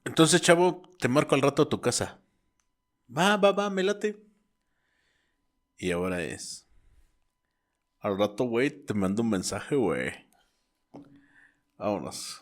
Entonces, chavo, te marco al rato a tu casa. Va, me late. Y ahora es. Al rato, güey, te mando un mensaje, güey. Vámonos.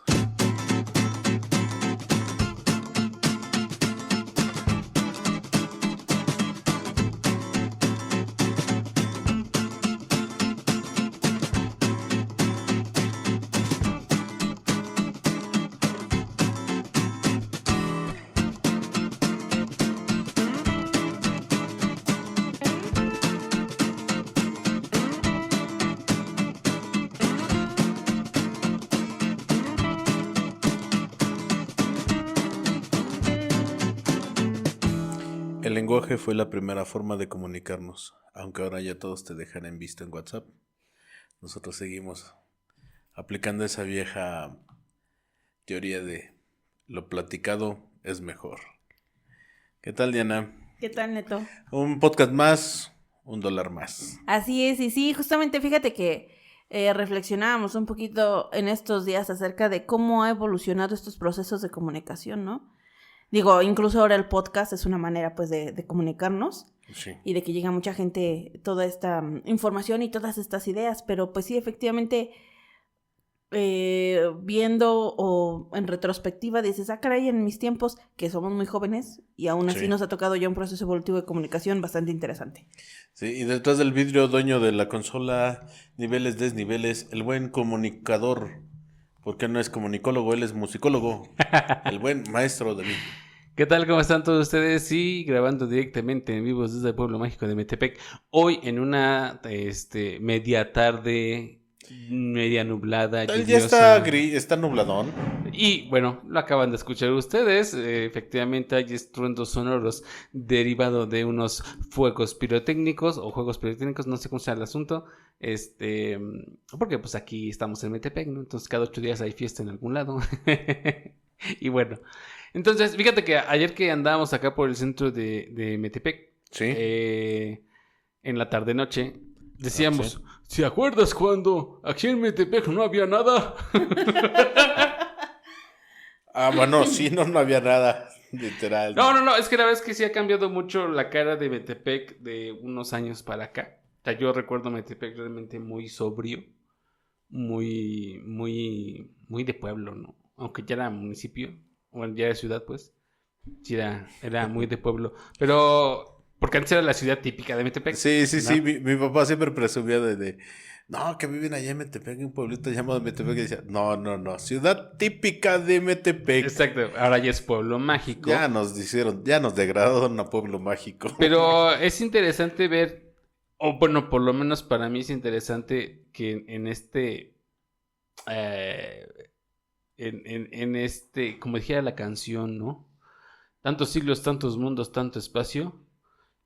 El lenguaje fue la primera forma de comunicarnos, aunque ahora ya todos te dejan en visto en WhatsApp. Nosotros seguimos aplicando esa vieja teoría de lo platicado es mejor. ¿Qué tal, Diana? ¿Qué tal, Neto? Un podcast más, $1 más. Así es, y sí, justamente fíjate que reflexionábamos un poquito en estos días acerca de cómo ha evolucionado estos procesos de comunicación, ¿no? Digo, incluso ahora el podcast es una manera, pues, de comunicarnos Sí. y de que llega a mucha gente toda esta información y todas estas ideas, pero pues sí, efectivamente, viendo o en retrospectiva dices, caray, en mis tiempos, que somos muy jóvenes y aún así Sí. nos ha tocado ya un proceso evolutivo de comunicación bastante interesante. Sí, y detrás del vidrio dueño de la consola, niveles, desniveles, el buen comunicador. Porque no es comunicólogo, él es musicólogo. El buen maestro David. ¿Qué tal? ¿Cómo están todos ustedes? Sí, grabando directamente en vivo desde el pueblo mágico de Metepec. Hoy en una media tarde, media nublada, Él ya lluviosa. está nubladón. Y bueno, lo acaban de escuchar ustedes. Efectivamente hay estruendos sonoros derivado de unos fuegos pirotécnicos o juegos pirotécnicos, no sé cómo sea el asunto. Porque pues aquí estamos en Metepec, ¿no? Entonces cada 8 días hay fiesta en algún lado. Y bueno, entonces fíjate que ayer que andábamos acá por el centro de Metepec, Sí. en la tarde-noche, decíamos, Sí. ¿te acuerdas cuando aquí en Metepec no había nada? Bueno, sí, no había nada. Literal. No, es que la verdad es que sí ha cambiado mucho la cara de Metepec de unos años para acá. O sea, yo recuerdo Metepec realmente muy sobrio, muy de pueblo, ¿no? Aunque ya era municipio, bueno, ya era ciudad, pues. Sí, era muy de pueblo. Pero, porque antes era la ciudad típica de Metepec. Sí. ¿no? Mi papá siempre presumía no, que viven allá en Metepec, en un pueblito llamado Metepec. Y decía, no, ciudad típica de Metepec. Exacto, ahora ya es pueblo mágico. Ya nos degradaron a pueblo mágico. Pero es interesante ver, o bueno, por lo menos para mí es interesante que en como dijera la canción, ¿no? Tantos siglos, tantos mundos, tanto espacio,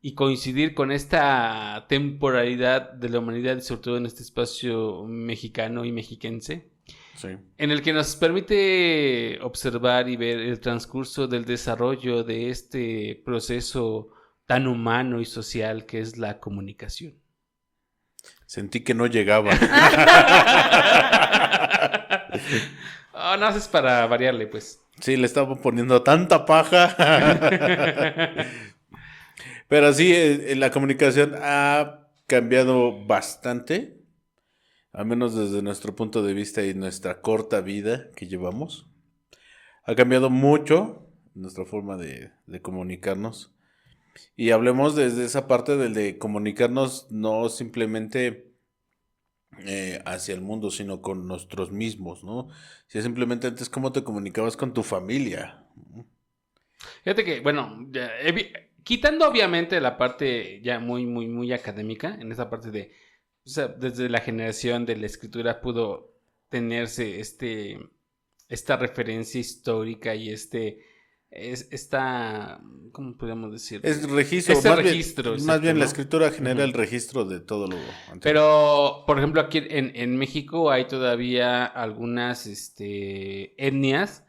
y coincidir con esta temporalidad de la humanidad, y sobre todo en este espacio mexicano y mexiquense, Sí. en el que nos permite observar y ver el transcurso del desarrollo de este proceso tan humano y social que es la comunicación. Sentí que no llegaba. Oh, no, eso es para variarle, pues. Sí, le estaba poniendo tanta paja. Pero sí, la comunicación ha cambiado bastante, al menos desde nuestro punto de vista y nuestra corta vida que llevamos. Ha cambiado mucho nuestra forma de comunicarnos. Y hablemos desde esa parte del de comunicarnos no simplemente hacia el mundo, sino con nosotros mismos, ¿no? Si simplemente antes cómo te comunicabas con tu familia. Fíjate que, bueno, quitando obviamente la parte ya muy académica, en esa parte de, o sea, desde la generación de la escritura pudo tenerse esta referencia histórica y esta, ¿cómo podríamos decirlo? Es registro, Ese más registro, bien, exacto, más bien la ¿no? escritura genera Ujú. el registro de todo lo anterior. Pero, por ejemplo, aquí en México hay todavía algunas etnias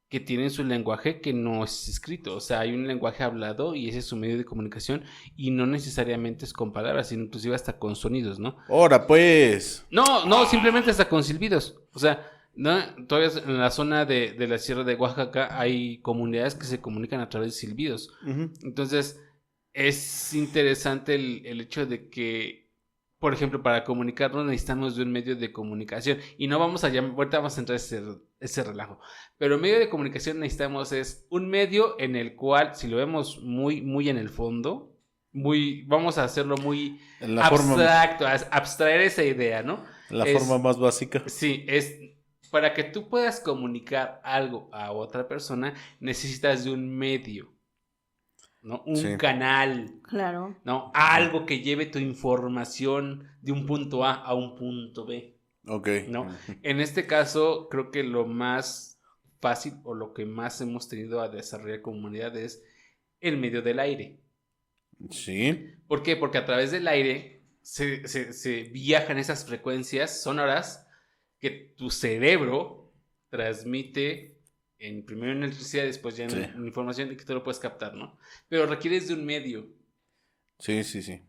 que tienen su lenguaje que no es escrito. O sea, hay un lenguaje hablado y ese es su medio de comunicación y no necesariamente es con palabras, sino inclusive hasta con sonidos, ¿no? Ahora pues, No, simplemente hasta con silbidos. O sea, ¿no? Todavía en la zona de la Sierra de Oaxaca hay comunidades que se comunican a través de silbidos. Ujú. Entonces, es interesante el hecho de que, por ejemplo, para comunicarnos necesitamos de un medio de comunicación. Y no vamos a llamar, ahorita vamos a entrar a ese relajo. Pero medio de comunicación necesitamos es un medio en el cual, si lo vemos muy, muy en el fondo, vamos a hacerlo muy En la forma, abstracto, abstraer esa idea, ¿no? forma más básica. Sí, es para que tú puedas comunicar algo a otra persona, necesitas de un medio, ¿no? Un Sí. canal, Claro. ¿no? Algo que lleve tu información de un punto A a un punto B, Ok. ¿no? En este caso, creo que lo más fácil o lo que más hemos tenido a desarrollar comunidad es el medio del aire. Sí. ¿Por qué? Porque a través del aire se viajan esas frecuencias sonoras que tu cerebro transmite primero en electricidad, después ya en información y que tú lo puedes captar, ¿no? Pero requieres de un medio, Sí, sí, sí.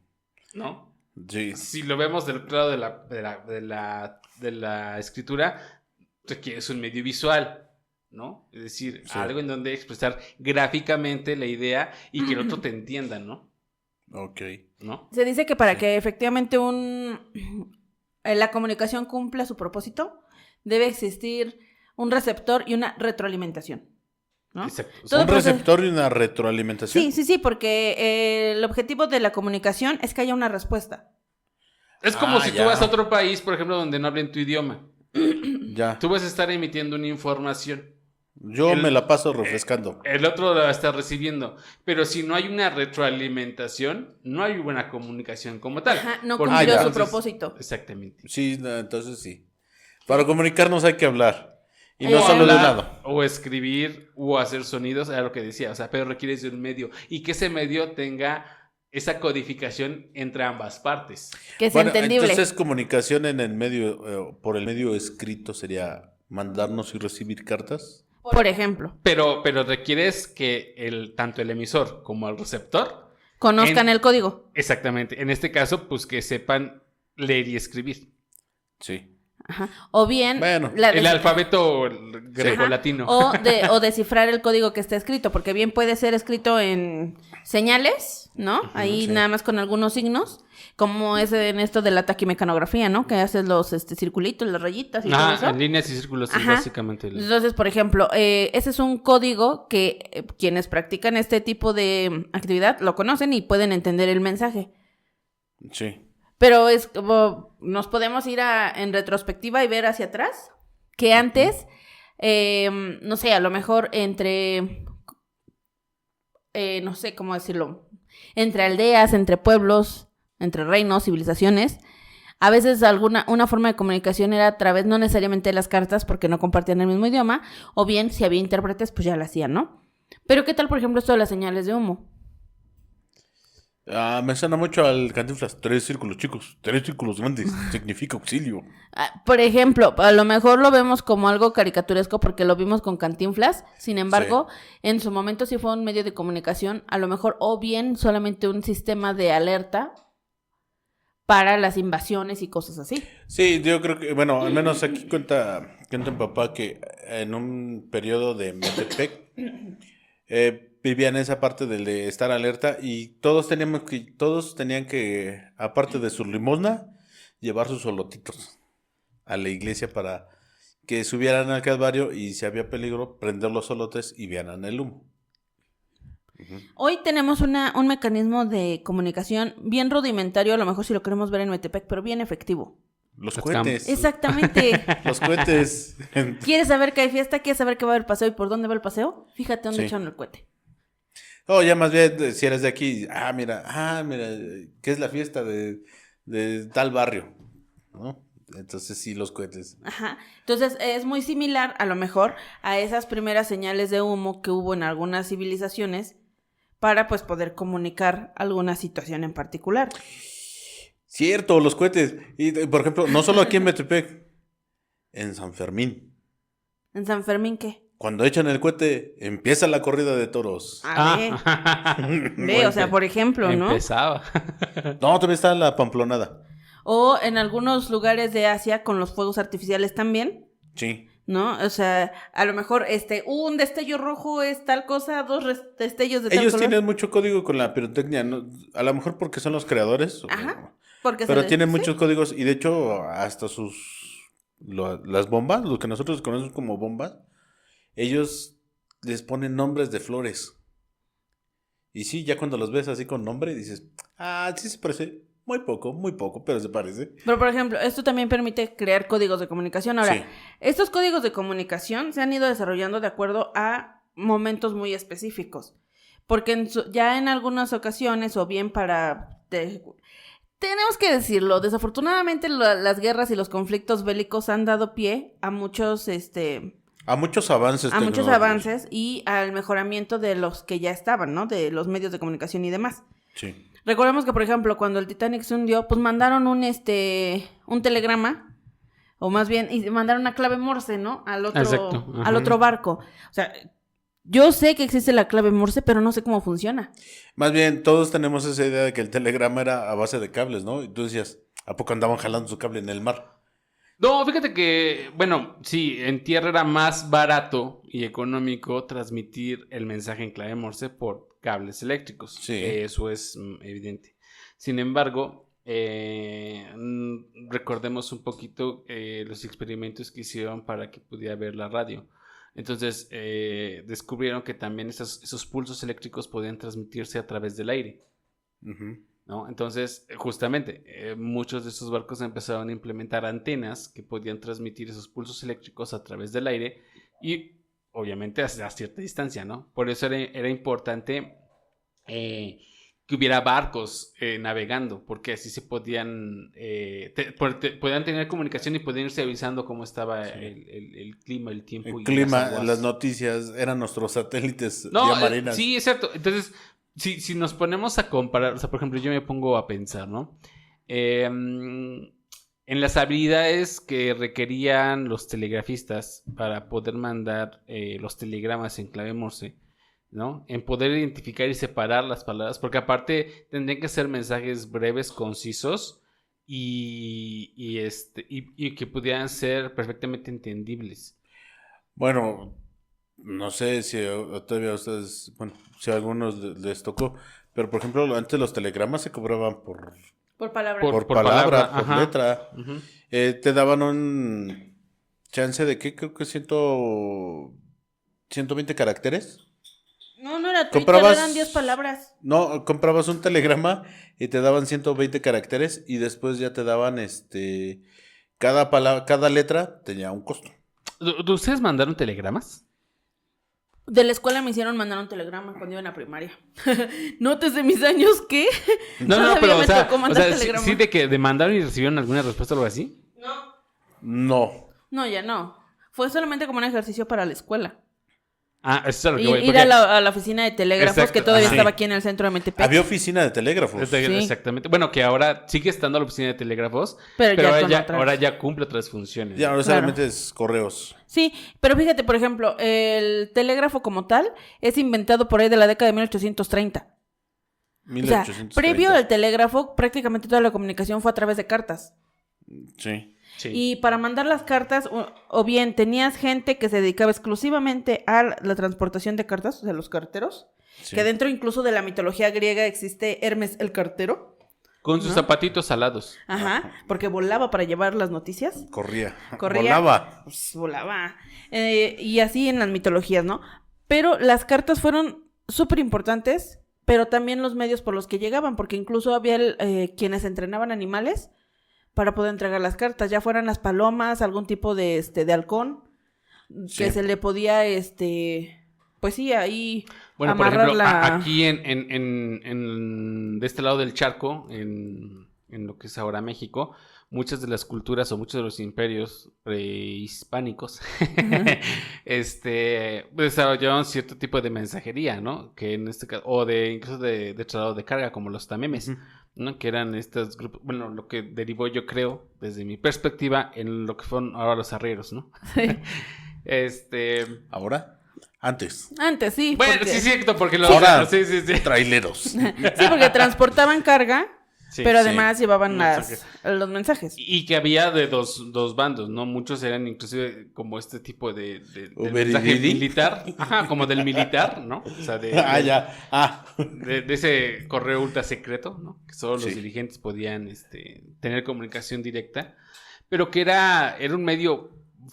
¿no? Sí. Si lo vemos del lado de la escritura, requieres un medio visual, ¿no? Es decir, Sí. algo en donde expresar gráficamente la idea y que el otro te entienda, ¿no? Ok. ¿No? Se dice que para Sí. que efectivamente la comunicación cumpla su propósito, debe existir un receptor y una retroalimentación, ¿no? Exacto. Todo Un proceso- receptor y una retroalimentación. Sí, sí, sí, porque el objetivo de la comunicación es que haya una respuesta. Es como Ah, si ya. tú vas a otro país, por ejemplo, donde no hablen tu idioma. Ya. Tú vas a estar emitiendo una información. Yo me la paso refrescando. El otro la va a estar recibiendo. Pero si no hay una retroalimentación, no hay buena comunicación como tal. Ajá, no Porque cumplió ya. su entonces- propósito. Exactamente. Sí, no, entonces sí. Para comunicarnos hay que hablar. Y no O solo de un Hablar, lado. o escribir, o hacer sonidos, era lo que decía. O sea, pero requieres de un medio. Y que ese medio tenga esa codificación entre ambas partes. Que sea entendible. Entonces comunicación en el medio, por el medio escrito sería mandarnos y recibir cartas. Por ejemplo, Pero requieres que tanto el emisor como el receptor, conozcan En- el código. exactamente, en este caso, pues que sepan leer y escribir. Sí. Ajá. O bien Bueno, El alfabeto grecolatino. o descifrar el código que está escrito, porque bien puede ser escrito en señales, ¿no? Ahí sí. nada más con algunos signos, como es en esto de la taquimecanografía, ¿no? Que haces los circulitos, las rayitas y todo eso. En líneas y círculos es Ajá. básicamente Entonces, por ejemplo, ese es un código que quienes practican este tipo de actividad lo conocen y pueden entender el mensaje. Sí. Pero es como nos podemos ir en retrospectiva y ver hacia atrás, que antes, no sé, a lo mejor entre, no sé cómo decirlo, entre aldeas, entre pueblos, entre reinos, civilizaciones, a veces una forma de comunicación era a través no necesariamente de las cartas porque no compartían el mismo idioma, o bien si había intérpretes pues ya lo hacían, ¿no? Pero ¿qué tal, por ejemplo, esto de las señales de humo? Me suena mucho al Cantinflas. 3 círculos chicos, 3 círculos grandes. Significa auxilio. Por ejemplo, a lo mejor lo vemos como algo caricaturesco porque lo vimos con Cantinflas, sin embargo, en su momento sí fue un medio de comunicación, a lo mejor, o bien solamente un sistema de alerta para las invasiones y cosas así. Sí, yo creo que, bueno, al menos aquí cuenta mi papá que en un periodo de Metepec vivían esa parte del de estar alerta y todos tenían que, aparte de su limosna, llevar sus solotitos a la iglesia para que subieran al Calvario y si había peligro, prender los solotes y vieran el humo. Hoy tenemos un mecanismo de comunicación bien rudimentario, a lo mejor si lo queremos ver en Metepec, pero bien efectivo. Los Las cohetes. Exactamente. Los cohetes. ¿Quieres saber que hay fiesta? ¿Quieres saber que va a haber paseo y por dónde va el paseo? Fíjate dónde Sí. echaron el cohete. Oh, ya más bien, si eres de aquí, mira, ¿qué es la fiesta de tal barrio? ¿No? Entonces sí, los cohetes. Ajá. Entonces es muy similar a lo mejor a esas primeras señales de humo que hubo en algunas civilizaciones para pues poder comunicar alguna situación en particular. Cierto, los cohetes. Y por ejemplo, no solo aquí en Metepec, en San Fermín. ¿En San Fermín qué? Cuando echan el cohete, empieza la corrida de toros. Ve, o sea, por ejemplo, ¿no? Empezaba. No, todavía está la pamplonada. O en algunos lugares de Asia con los fuegos artificiales también. Sí. ¿no? O sea, a lo mejor un destello rojo es tal cosa, dos destellos de tal Ellos color. tienen mucho código con la pirotecnia, ¿no? A lo mejor porque son los creadores. Ajá. Porque Pero tienen ¿sí? muchos códigos y de hecho hasta las bombas, lo que nosotros conocemos como bombas, ellos les ponen nombres de flores. Y sí, ya cuando los ves así con nombre dices, sí se parece, muy poco, pero se parece. Pero, por ejemplo, esto también permite crear códigos de comunicación. Ahora, Sí. estos códigos de comunicación se han ido desarrollando de acuerdo a momentos muy específicos. Porque ya en algunas ocasiones, o bien tenemos que decirlo, desafortunadamente las guerras y los conflictos bélicos han dado pie a muchos, A muchos avances a muchos tecnológicos. avances y al mejoramiento de los que ya estaban, ¿no? De los medios de comunicación y demás. Sí. Recordemos que, por ejemplo, cuando el Titanic se hundió, pues mandaron un telegrama, o más bien, y mandaron una clave Morse, ¿no? Exacto, ajá. Al otro barco. O sea, yo sé que existe la clave Morse, pero no sé cómo funciona. Más bien, todos tenemos esa idea de que el telegrama era a base de cables, ¿no? Y tú decías, ¿a poco andaban jalando su cable en el mar? No, fíjate que, bueno, sí, en tierra era más barato y económico transmitir el mensaje en clave Morse por cables eléctricos. Sí. Eso es evidente. Sin embargo, recordemos un poquito los experimentos que hicieron para que pudiera ver la radio. Entonces, descubrieron que también esos pulsos eléctricos podían transmitirse a través del aire. Uh-huh. ¿No? Entonces, justamente, muchos de estos barcos empezaron a implementar antenas que podían transmitir esos pulsos eléctricos a través del aire y, obviamente, a cierta distancia, ¿no? Por eso era importante que hubiera barcos navegando, porque así se podían tener comunicación y podían irse avisando cómo estaba el clima, el tiempo. El y clima, las aguas. las noticias, eran nuestros satélites No, vía marinas. sí, es cierto. Entonces, si nos ponemos a comparar, o sea, por ejemplo, yo me pongo a pensar, ¿no? En las habilidades que requerían los telegrafistas para poder mandar los telegramas en clave Morse, ¿no? En poder identificar y separar las palabras, porque aparte tendrían que ser mensajes breves, concisos y que pudieran ser perfectamente entendibles. Bueno, no sé si todavía a ustedes, bueno, si a algunos les tocó, pero por ejemplo, antes los telegramas se cobraban por palabra. por palabra, por ajá. letra. Uh-huh. Te daban un chance de ¿qué? Creo que 120 caracteres. No era Twitter, eran 10 palabras. No, comprabas un telegrama y te daban 120 caracteres y después ya te daban cada letra tenía un costo. ¿Ustedes mandaron telegramas? De la escuela me hicieron mandar un telegrama cuando iba en la primaria. ¿Notes de mis años qué? No, Todavía pero me o sea, tocó mandar sí, telegrama. sí de que demandaron y recibieron alguna respuesta o algo así. No. No, ya no. Fue solamente como un ejercicio para la escuela. Ah, eso es a lo que voy. Ir a la oficina de telégrafos, Exacto, que todavía ajá. estaba aquí en el centro de Metepec. Había oficina de telégrafos. Sí. Exactamente. Bueno, que ahora sigue estando la oficina de telégrafos, Pero ya pero con otras. ahora ya cumple otras funciones. Ya, ahora Claro. solamente es correos. Sí, pero fíjate, por ejemplo, el telégrafo como tal es inventado por ahí de la década de 1830. O sea, 1830. previo al telégrafo, prácticamente toda la comunicación fue a través de cartas. Sí. Sí. Y para mandar las cartas, o bien tenías gente que se dedicaba exclusivamente a la transportación de cartas, o sea, los carteros, Sí. que dentro incluso de la mitología griega existe Hermes el cartero. Con sus ¿no? zapatitos alados. Ajá, porque volaba para llevar las noticias. Corría. Volaba. Pues, volaba. Y así en las mitologías, ¿no? Pero las cartas fueron súper importantes, pero también los medios por los que llegaban, porque incluso había quienes entrenaban animales para poder entregar las cartas, ya fueran las palomas, algún tipo de halcón, Sí. que se le podía, pues sí, ahí Bueno, por amarrar ejemplo, la... aquí de este lado del charco, en lo que es ahora México, muchas de las culturas o muchos de los imperios prehispánicos desarrollaron cierto tipo de mensajería, ¿no? Que en este caso, o incluso de traslado de carga, como los tamemes, ¿no? Que eran estos grupos, bueno, lo que derivó, yo creo, desde mi perspectiva, en lo que fueron ahora los arrieros, ¿no? Sí. ¿Ahora? Antes. Antes, sí. Bueno, porque... sí, cierto, porque Ahora, sí. traileros. Sí, porque transportaban carga Sí. pero además llevaban Mensajes. los mensajes. Y que había de dos bandos, ¿no? Muchos eran inclusive como este tipo del Uberi mensaje Didi. militar. Ajá, como del militar, ¿no? O sea, de ese correo ultra secreto, ¿no? Que solo los Sí. dirigentes podían tener comunicación directa. Pero que era un medio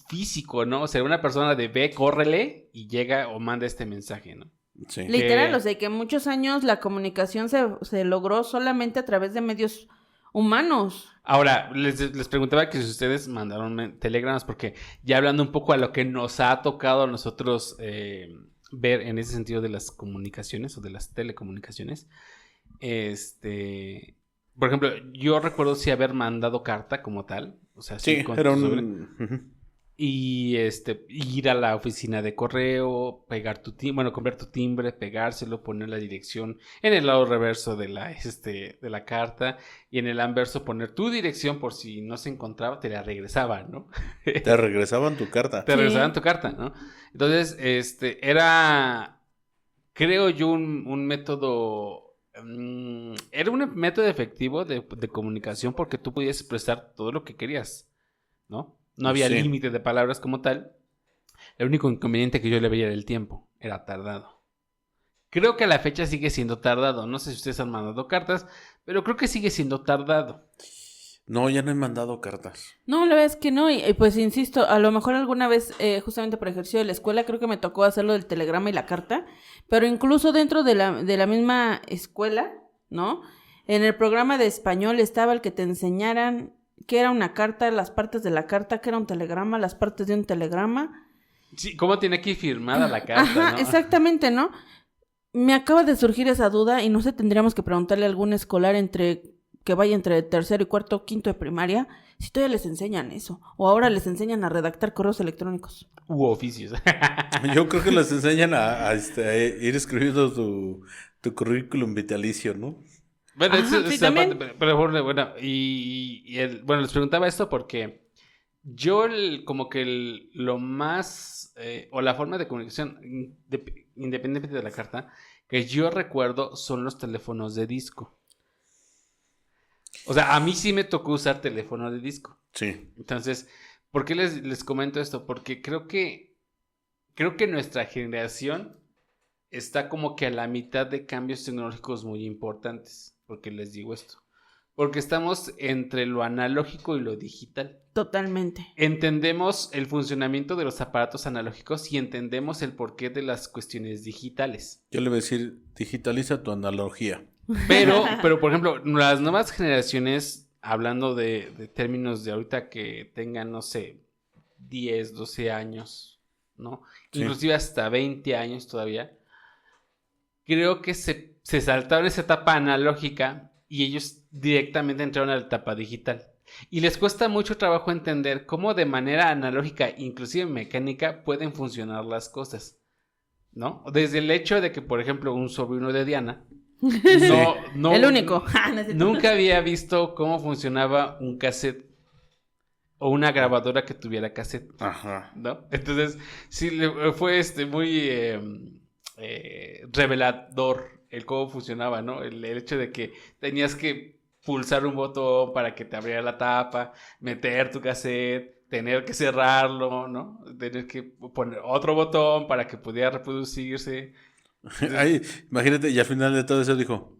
físico, ¿no? O sea, una persona de ve, córrele y llega o manda este mensaje, ¿no? Sí. Literal, o sea, que muchos años la comunicación se logró solamente a través de medios humanos. Ahora, les preguntaba que si ustedes mandaron telegramas, porque ya hablando un poco a lo que nos ha tocado a nosotros ver en ese sentido de las comunicaciones o de las telecomunicaciones, por ejemplo, yo recuerdo sí haber mandado carta como tal, o sea, Sí, con era tu sobre. un... Y ir a la oficina de correo, pegar comprar tu timbre, pegárselo, poner la dirección en el lado reverso de la carta y en el anverso poner tu dirección por si no se encontraba, te la regresaban, ¿no? Te regresaban tu carta. Te regresaban tu carta, ¿no? Entonces, era, creo yo, un método, era un método efectivo de comunicación porque tú podías expresar todo lo que querías, ¿no? No había Sí. límite de palabras como tal. El único inconveniente que yo le veía era el tiempo. Era tardado. Creo que a la fecha sigue siendo tardado. No sé si ustedes han mandado cartas, pero creo que sigue siendo tardado. No, ya no he mandado cartas. No, la verdad es que no, y pues insisto, a lo mejor alguna vez, justamente por ejercicio de la escuela, creo que me tocó hacerlo del telegrama y la carta, pero incluso dentro de la misma escuela, ¿no? En el programa de español estaba el que te enseñaran qué era una carta, las partes de la carta, qué era un telegrama, las partes de un telegrama. Sí, ¿cómo tiene aquí firmada la carta? Ajá, ¿no? exactamente, ¿no? Me acaba de surgir esa duda y no sé, tendríamos que preguntarle a algún escolar que vaya entre tercero y cuarto, quinto de primaria, si todavía les enseñan eso, o ahora les enseñan a redactar correos electrónicos. U oficios. Yo creo que les enseñan a ir escribiendo tu currículum vitalicio, ¿no? Bueno, Ajá, sí, esa también. parte, pero bueno, bueno, les preguntaba esto porque yo como que lo más, o la forma de comunicación, independientemente de la carta, que yo recuerdo son los teléfonos de disco. O sea, a mí sí me tocó usar teléfono de disco. Sí. Entonces, ¿por qué les comento esto? Porque creo que nuestra generación está como que a la mitad de cambios tecnológicos muy importantes. ¿Por qué les digo esto? Porque estamos entre lo analógico y lo digital. Totalmente. Entendemos el funcionamiento de los aparatos analógicos y entendemos el porqué de las cuestiones digitales. Yo le voy a decir, digitaliza tu analogía. Pero por ejemplo, las nuevas generaciones, hablando de términos de ahorita que tengan, no sé, 10, 12 años, ¿no? Sí. Inclusive hasta 20 años todavía. Creo que se saltaron esa etapa analógica y ellos directamente entraron a la etapa digital. Y les cuesta mucho trabajo entender cómo de manera analógica, inclusive mecánica, pueden funcionar las cosas, ¿no? Desde el hecho de que, por ejemplo, un sobrino de Diana no, El único. nunca había visto cómo funcionaba un cassette o una grabadora que tuviera cassette, Ajá. ¿no? Entonces, sí, fue muy revelador el cómo funcionaba, ¿no? El hecho de que tenías que pulsar un botón para que te abriera la tapa, meter tu cassette, tener que cerrarlo, ¿no? Tener que poner otro botón para que pudiera reproducirse. Ay, imagínate, y al final de todo eso dijo,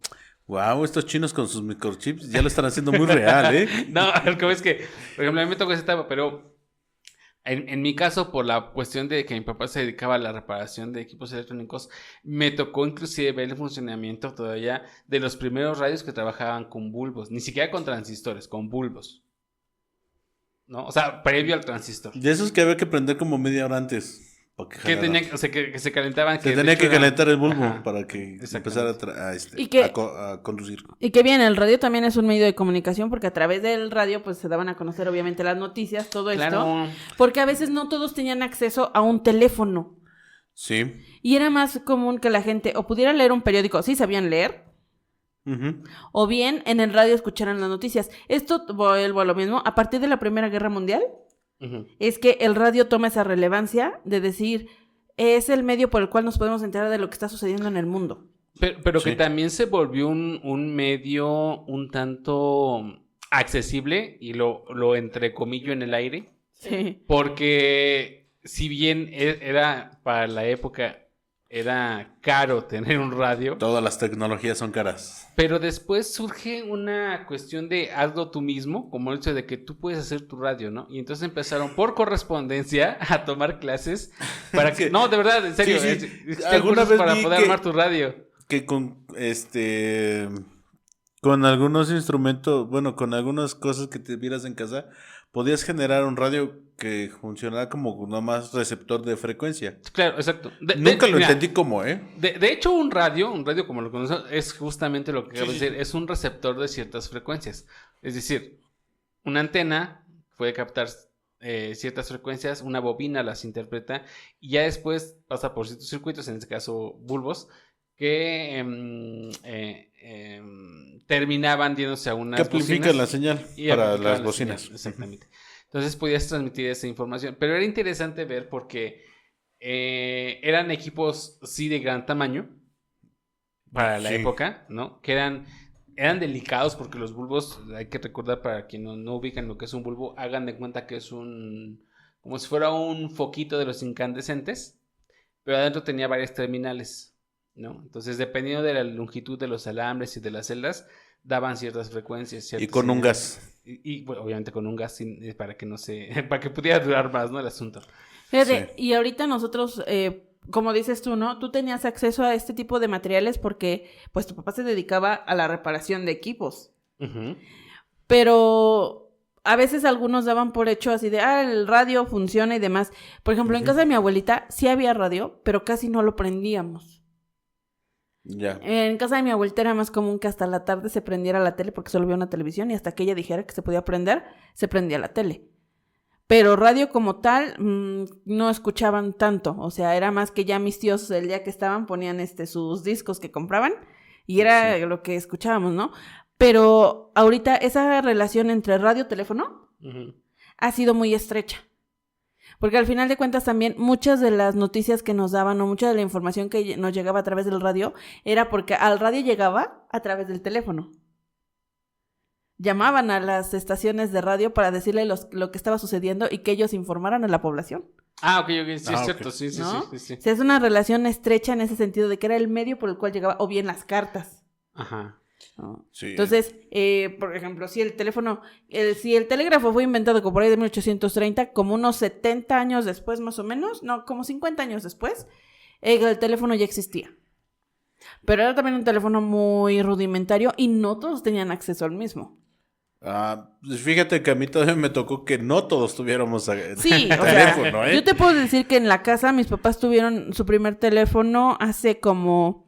wow, estos chinos con sus microchips ya lo están haciendo muy real, ¿eh? No, el que es que, por ejemplo, a mí me tocó esa etapa, pero en mi caso, por la cuestión de que mi papá se dedicaba a la reparación de equipos electrónicos, me tocó inclusive ver el funcionamiento todavía de los primeros radios que trabajaban con bulbos, ni siquiera con transistores, con bulbos, ¿no? O sea, previo al transistor. De esos que había que prender como media hora antes. Para que Que jalara. tenían, o sea, que se calentaban. Se de tenía hecho que eran- calentar el bulbo Ajá. para que Exactamente. empezara Y que- a conducir. Y que bien, el radio también es un medio de comunicación porque a través del radio pues se daban a conocer obviamente las noticias, todo esto. Claro. Porque a veces no todos tenían acceso a un teléfono. Sí. Y era más común que la gente o pudiera leer un periódico, sí sabían leer, Ujú. o bien en el radio escucharan las noticias. Esto, vuelvo a lo mismo, a partir de la Primera Guerra Mundial, Ujú. es que el radio toma esa relevancia de decir, es el medio por el cual nos podemos enterar de lo que está sucediendo en el mundo. Pero Sí. que también se volvió un medio un tanto accesible, y lo entrecomillo en el aire, Sí. porque si bien era para la época, era caro tener un radio, Todas las tecnologías son caras. pero después surge una cuestión de hazlo tú mismo, como el hecho de que tú puedes hacer tu radio, ¿no? Y entonces empezaron por correspondencia a tomar clases para que... No, de verdad, en serio, Sí. existen Alguna cursos vez para vi poder que- armar tu radio. Que con algunos instrumentos, bueno, con algunas cosas que tuvieras en casa, podías generar un radio que funcionara como nomás receptor de frecuencia. Claro, exacto. Nunca lo Mira, entendí cómo, ¿eh? De hecho, un radio como lo conocemos, es justamente lo que acabo de Sí. decir, es un receptor de ciertas frecuencias. Es decir, una antena puede captar ciertas frecuencias, una bobina las interpreta y ya después pasa por ciertos circuitos, en este caso bulbos, que terminaban yéndose a Que unas amplifican bocinas la señal y para amplificaban las la bocinas. señal, exactamente. Entonces podías transmitir esa información. Pero era interesante ver porque eran equipos, sí, de gran tamaño para la Sí. época, ¿no? Que eran delicados porque los bulbos, hay que recordar para quienes no ubican lo que es un bulbo, hagan de cuenta que es como si fuera un foquito de los incandescentes, pero adentro tenía varias terminales, ¿no? Entonces, dependiendo de la longitud de los alambres y de las celdas, daban ciertas frecuencias. Y ciertas con un señales. gas. Y, bueno, obviamente con un gas para que no se, para que pudiera durar más, ¿no? El asunto. Fíjate, Sí. y ahorita nosotros, como dices tú, ¿no? Tú tenías acceso a este tipo de materiales porque, pues, tu papá se dedicaba a la reparación de equipos. Ujú. Pero a veces algunos daban por hecho así de, el radio funciona y demás. Por ejemplo, en casa de mi abuelita sí había radio, pero casi no lo prendíamos. Ya. En casa de mi abuelita era más común que hasta la tarde se prendiera la tele porque solo había una televisión y hasta que ella dijera que se podía prender, se prendía la tele. Pero radio como tal, no escuchaban tanto. O sea, era más que ya mis tíos el día que estaban ponían sus discos que compraban y era lo que escuchábamos, ¿no? Pero ahorita esa relación entre radio-teléfono Ujú. ha sido muy estrecha. Porque al final de cuentas también muchas de las noticias que nos daban o mucha de la información que nos llegaba a través del radio era porque al radio llegaba a través del teléfono. Llamaban a las estaciones de radio para decirle lo que estaba sucediendo y que ellos informaran a la población. Ah, ok, sí, es Ah, cierto, ok. sí, ¿No? sí. O sea, es una relación estrecha en ese sentido de que era el medio por el cual llegaba, o bien las cartas, Ajá. ¿no? Sí. Entonces, por ejemplo, si el telégrafo fue inventado como por ahí de 1830, como unos 70 años después más o menos, no, como 50 años después, el teléfono ya existía. Pero era también un teléfono muy rudimentario y no todos tenían acceso al mismo. Pues fíjate que a mí todavía me tocó que no todos tuviéramos Sí, o teléfono, sea, ¿eh? yo te puedo decir que en la casa mis papás tuvieron su primer teléfono hace como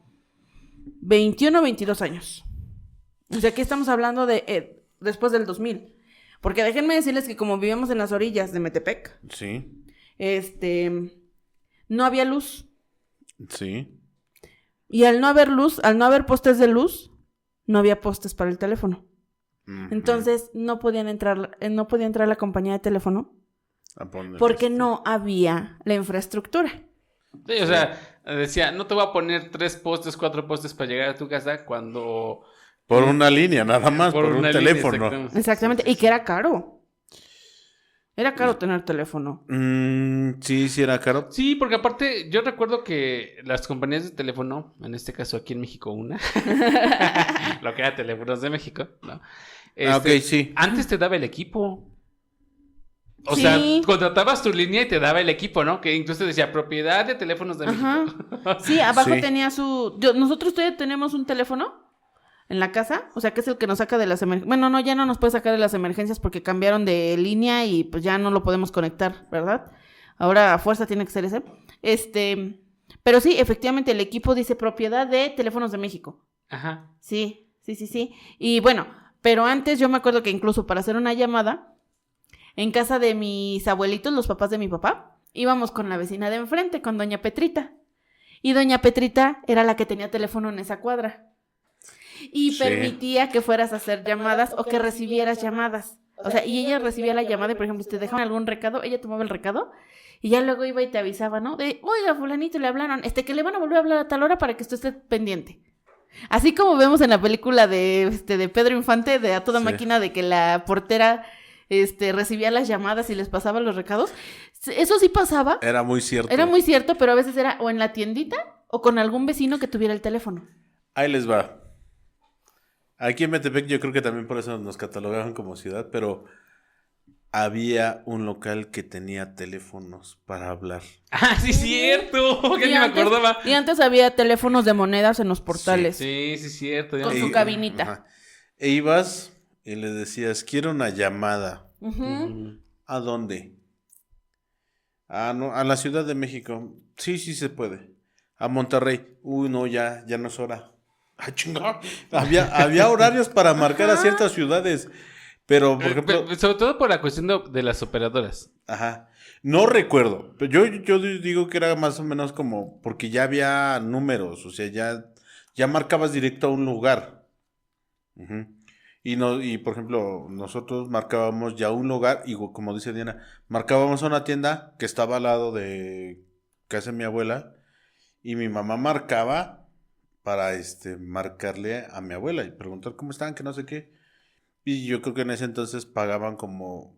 21 o 22 años. O sea, aquí estamos hablando de después del 2000. Porque déjenme decirles que como vivíamos en las orillas de Metepec, Sí, no había luz. sí. Y al no haber luz, al no haber postes de luz, no había postes para el teléfono. Ujú. Entonces no podía entrar la compañía de teléfono A poner porque no había la infraestructura. Sí, o sea, decía, no te voy a poner 3 postes, 4 postes para llegar a tu casa cuando... Por una línea, nada más, por un una línea, teléfono. exactamente. Exactamente, y que era caro. Era caro tener teléfono. Sí, sí era caro. Sí, porque aparte yo recuerdo que las compañías de teléfono, en este caso aquí en México una, lo que era Teléfonos de México, ¿no? Ok, sí. Antes te daba el equipo. O Sí. sea, contratabas tu línea y te daba el equipo, ¿no? Que incluso decía propiedad de Teléfonos de Ajá. México. Sí, abajo Sí. tenía nosotros todavía tenemos un teléfono en la casa, o sea, que es el que nos saca de las emergencias. Bueno, no, ya no nos puede sacar de las emergencias porque cambiaron de línea y pues ya no lo podemos conectar, ¿verdad? Ahora a fuerza tiene que ser ese. Pero sí, efectivamente, el equipo dice propiedad de Teléfonos de México. Ajá. Sí. Y bueno, pero antes yo me acuerdo que incluso para hacer una llamada, en casa de mis abuelitos, los papás de mi papá, íbamos con la vecina de enfrente, con doña Petrita. Y doña Petrita era la que tenía teléfono en esa cuadra. Y Sí. permitía que fueras a hacer llamadas o que recibieras llamadas. O sea, y ella recibía la llamada y, por ejemplo, si te dejaban algún recado, ella tomaba el recado y ya luego iba y te avisaba, ¿no? De, oiga, fulanito, le hablaron, que le van a volver a hablar a tal hora para que usted esté pendiente. Así como vemos en la película de Pedro Infante, de A Toda Sí. Máquina, de que la portera recibía las llamadas y les pasaba los recados. Eso sí pasaba. Era muy cierto. Era muy cierto, pero a veces era o en la tiendita o con algún vecino que tuviera el teléfono. Ahí les va. Aquí en Metepec yo creo que también por eso nos catalogaban como ciudad, pero había un local que tenía teléfonos para hablar. ¡Ah, sí, cierto! Que ni me acordaba. Y antes había teléfonos de monedas en los portales. Sí, cierto. Con su cabinita. Ajá. E ibas y le decías, quiero una llamada. Ujú. ¿A dónde? No, a la Ciudad de México. Sí, sí se puede. A Monterrey. Uy, no, ya no es hora. ¡Ah, chingada! Había horarios para marcar a ciertas ciudades. Pero, por ejemplo... Sobre todo por la cuestión de las operadoras. Ajá. No recuerdo. Pero yo digo que era más o menos como... Porque ya había números. O sea, ya marcabas directo a un lugar. Ujú. Y por ejemplo, nosotros marcábamos ya un lugar. Y como dice Diana, marcábamos una tienda que estaba al lado de casa de mi abuela. Y mi mamá marcaba para marcarle a mi abuela y preguntar cómo estaban, que no sé qué. Y yo creo que en ese entonces pagaban como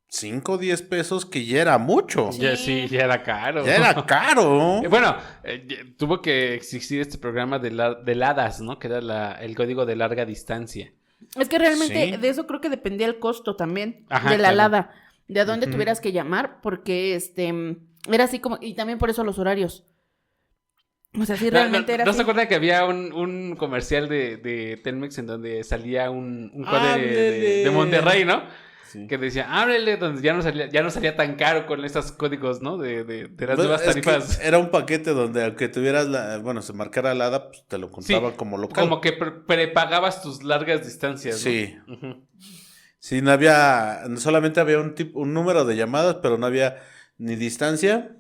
5 o 10 pesos, que ya era mucho. Sí. Ya era caro. Ya era caro. Bueno, tuvo que existir este programa de LADAS, ¿no? Que era el código de larga distancia. Es que realmente Sí. de eso creo que dependía el costo también. Ajá, de la claro. alada. De a dónde tuvieras que llamar. Porque era así como... Y también por eso los horarios. O sea, sí, realmente era ¿No así. se acuerdan que había un comercial de Telmex en donde salía un código ¡Ándele! de Monterrey, ¿no? Sí. Que decía, ábrele, donde ya no salía tan caro con estos códigos, ¿no? De las nuevas Es que tarifas. era un paquete donde aunque tuvieras se marcara la ADA, pues te lo contaba como local. Como que prepagabas tus largas distancias, ¿no? Sí. Ujú. Sí, solamente había un número de llamadas, pero no había ni distancia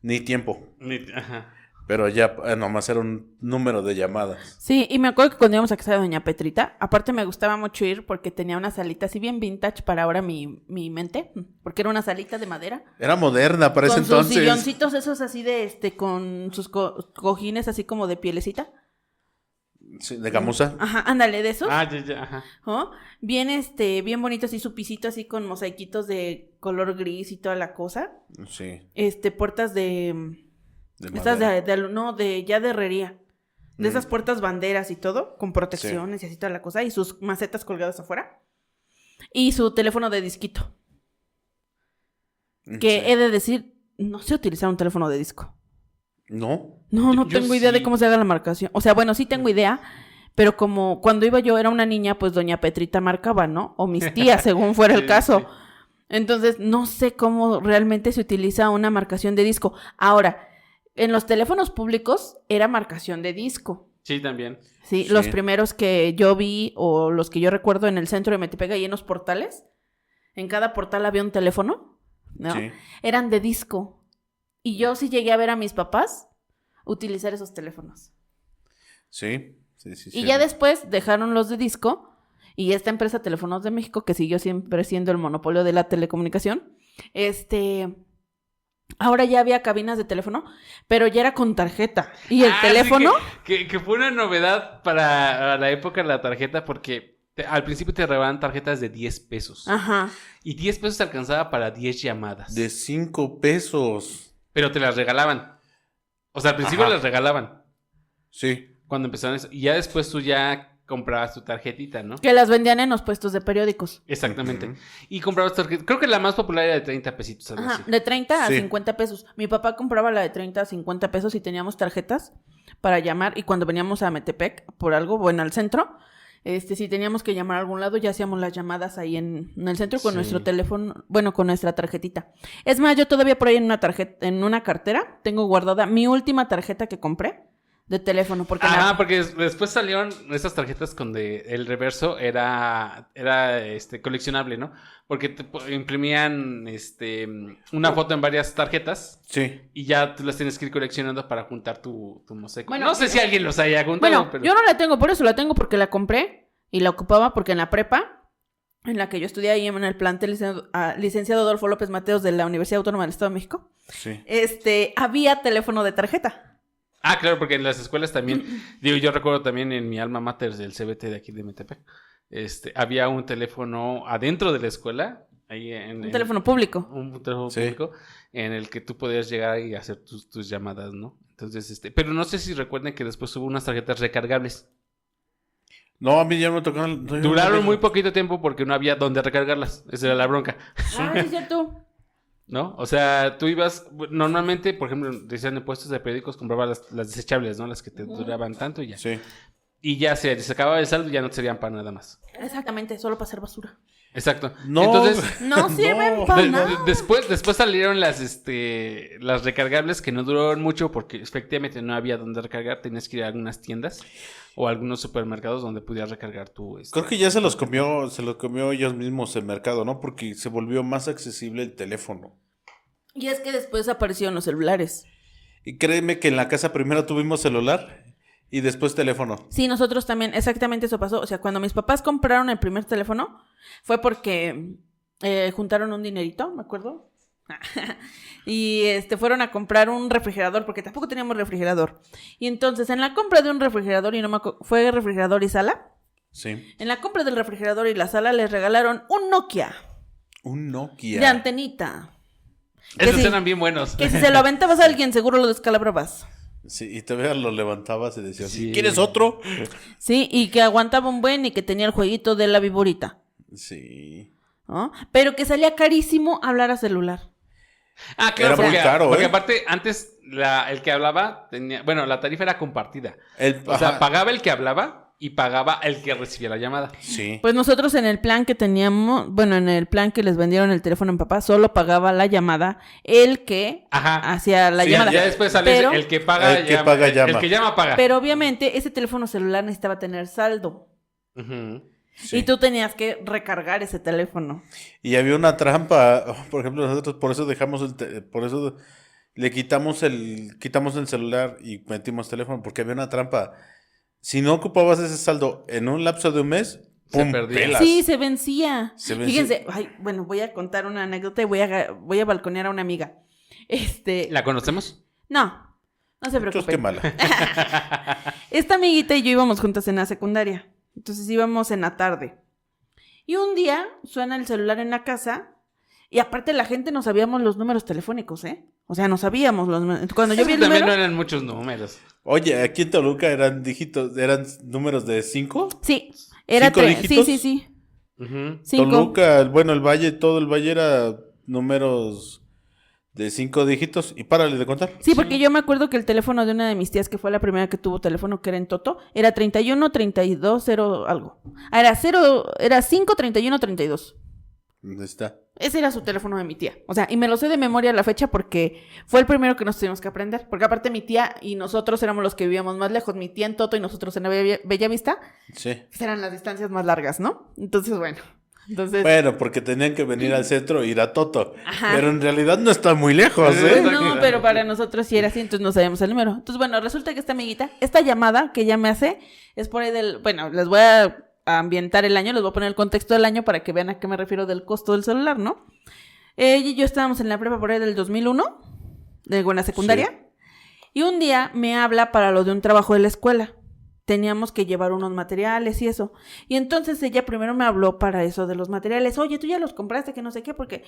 ni tiempo. Ajá. Pero ya nomás era un número de llamadas. Sí, y me acuerdo que cuando íbamos a casa de Doña Petrita, aparte me gustaba mucho ir porque tenía una salita así bien vintage para ahora mi mente, porque era una salita de madera. Era moderna para ese Con sus entonces. silloncitos esos así con sus cojines así como de pielecita. Sí, de gamuza. Ajá, ándale, de esos. Ya, ajá. ¿Oh? Bien, bien bonito así, su pisito así con mosaiquitos de color gris y toda la cosa. Sí. Puertas de estas madera. ya de herrería. De Mm. esas puertas banderas y todo, con protecciones y así toda la cosa. Y sus macetas colgadas afuera. Y su teléfono de disquito. Que Sí. he de decir, no sé utilizar un teléfono de disco. ¿No? No Yo tengo idea de sí. cómo se haga la marcación. O sea, bueno, sí tengo idea. Pero como cuando iba yo era una niña, pues Doña Petrita marcaba, ¿no? O mis tías, según fuera el Sí, caso. sí. Entonces, no sé cómo realmente se utiliza una marcación de disco. Ahora, en los teléfonos públicos era marcación de disco. Sí, también. Sí, Sí. los primeros que yo vi o los que yo recuerdo en el centro de Metepec y en los portales, en cada portal había un teléfono, ¿no? Sí. Eran de disco. Y yo sí llegué a ver a mis papás utilizar esos teléfonos. Sí. Y ya después dejaron los de disco y esta empresa Teléfonos de México, que siguió siempre siendo el monopolio de la telecomunicación, ahora ya había cabinas de teléfono, pero ya era con tarjeta. Y el Ah, teléfono... sí, que fue una novedad para la época de la tarjeta porque al principio te regalaban tarjetas de 10 pesos. Ajá. Y 10 pesos te alcanzaba para 10 llamadas. De 5 pesos. Pero te las regalaban. O sea, al principio Ajá. las regalaban Sí. cuando empezaron eso. Y ya después tú ya comprabas tu tarjetita, ¿no? Que las vendían en los puestos de periódicos. Exactamente. Ujú. Y comprabas tarjeta. Creo que la más popular era de 30 pesitos. Algo Ajá, así. de 30 a Sí. 50 pesos. Mi papá compraba la de 30 a 50 pesos y teníamos tarjetas para llamar. Y cuando veníamos a Metepec por algo, bueno, al centro, si teníamos que llamar a algún lado, ya hacíamos las llamadas ahí en el centro con Sí. nuestro teléfono, bueno, con nuestra tarjetita. Es más, yo todavía por ahí en una cartera, tengo guardada mi última tarjeta que compré de teléfono. Porque Porque después salieron esas tarjetas donde el reverso era coleccionable, ¿no? Porque te imprimían una foto en varias tarjetas Sí. y ya tú las tienes que ir coleccionando para juntar tu mosaico. Bueno, no sé si alguien los haya juntado, Bueno, pero... yo no la tengo, por eso la tengo porque la compré y la ocupaba porque en la prepa, en la que yo estudié ahí en el plantel licenciado Adolfo López Mateos de la Universidad Autónoma del Estado de México, Sí. había teléfono de tarjeta. Ah, claro, porque en las escuelas también, digo, yo recuerdo también en mi alma mater del CBT de aquí de Metepec, había un teléfono adentro de la escuela, ahí Un teléfono público. un teléfono Sí. público, en el que tú podías llegar y hacer tus llamadas, ¿no? Entonces, pero no sé si recuerden que después hubo unas tarjetas recargables. No, a mí ya me tocaron. Duraron muy poquito tiempo porque no había dónde recargarlas. Esa era la bronca, Ah, sí, es cierto. ¿no? O sea, tú ibas, normalmente, por ejemplo, decían en puestos de periódicos, comprabas las desechables, ¿no? Las que te duraban tanto y ya. Sí. Y ya se acababa el saldo y ya no te servían para nada más. Exactamente, solo para hacer basura. Exacto. No. Entonces, No sirven para nada. después salieron las recargables que no duraron mucho porque efectivamente no había donde recargar. Tenías que ir a algunas tiendas o a algunos supermercados donde pudieras recargar tu... Creo que ya se los comió ellos mismos el mercado, ¿no? Porque se volvió más accesible el teléfono. Y es que después aparecieron los celulares. Y créeme que en la casa primero tuvimos celular y después teléfono. Sí, nosotros también, exactamente eso pasó. O sea, cuando mis papás compraron el primer teléfono, fue porque juntaron un dinerito, me acuerdo. Y fueron a comprar un refrigerador, porque tampoco teníamos refrigerador. Y entonces, en la compra de un refrigerador, y no me acuerdo, fue refrigerador y sala. Sí. En la compra del refrigerador y la sala les regalaron un Nokia Un Nokia. de antenita. Esos si- eran bien buenos. Que si se lo aventabas a alguien, seguro lo descalabrabas. Sí, y todavía lo levantabas y decías, Sí. ¿quieres otro? Sí, y que aguantaba un buen y que tenía el jueguito de la viborita, Sí. ¿no? Pero que salía carísimo hablar a celular. Ah, claro, Era muy caro, porque ¿eh? aparte, antes el que hablaba tenía... Bueno, la tarifa era compartida. O Ajá. sea, pagaba el que hablaba y pagaba el que recibía la llamada. Sí. Pues nosotros en el plan que teníamos, bueno, en el plan que les vendieron el teléfono en papá, solo pagaba la llamada el que Ajá. hacía la Sí, llamada. ya después sale Pero- el que paga, El que paga, llama. El que llama, paga. Pero obviamente ese teléfono celular necesitaba tener saldo. Ujú. Sí. Y tú tenías que recargar ese teléfono. Y había una trampa, por ejemplo, nosotros por eso dejamos por eso le quitamos el celular y metimos teléfono, porque había una trampa. Si no ocupabas ese saldo en un lapso de un mes, Se ¡pum! perdía. pelas. Sí, se vencía. Se vencía. Fíjense, ay, bueno, voy a contar una anécdota y voy a balconear a una amiga. ¿La conocemos? No se Entonces, preocupen. qué mala. Esta amiguita y yo íbamos juntas en la secundaria. Entonces íbamos en la tarde. Y un día suena el celular en la casa. Y aparte la gente no sabíamos los números telefónicos, ¿eh? O sea, no sabíamos los números. Cuando yo vi el También número... no eran muchos números. Oye, aquí en Toluca eran números de 5. Sí, era 5 dígitos. Sí. Ujú. 5. Toluca, bueno, todo el valle era números de 5 dígitos. Y párale de contar. Sí, porque yo me acuerdo que el teléfono de una de mis tías, que fue la primera que tuvo teléfono, que era en Toto, era 31 32 0 algo. Ah, era 5 31 32. ¿Dónde está? Ese era su teléfono de mi tía. O sea, y me lo sé de memoria a la fecha porque fue el primero que nos tuvimos que aprender. Porque aparte mi tía y nosotros éramos los que vivíamos más lejos. Mi tía en Toto y nosotros en la Bellavista. Sí. Pues eran las distancias más largas, ¿no? Entonces, bueno. Bueno, porque tenían que venir al centro e ir a Toto. Ajá. Pero en realidad no está muy lejos, ¿eh? No, pero para nosotros sí era así, entonces no sabíamos el número. Entonces, bueno, resulta que esta amiguita, esta llamada que ella me hace, es por ahí del... Bueno, les voy a ambientar el año, les voy a poner el contexto del año para que vean a qué me refiero del costo del celular, ¿no? Ella y yo estábamos en la prepa por ahí del 2001, de buena secundaria, Sí. y un día me habla para lo de un trabajo de la escuela. Teníamos que llevar unos materiales y eso. Y entonces ella primero me habló para eso de los materiales. Oye, tú ya los compraste, que no sé qué, porque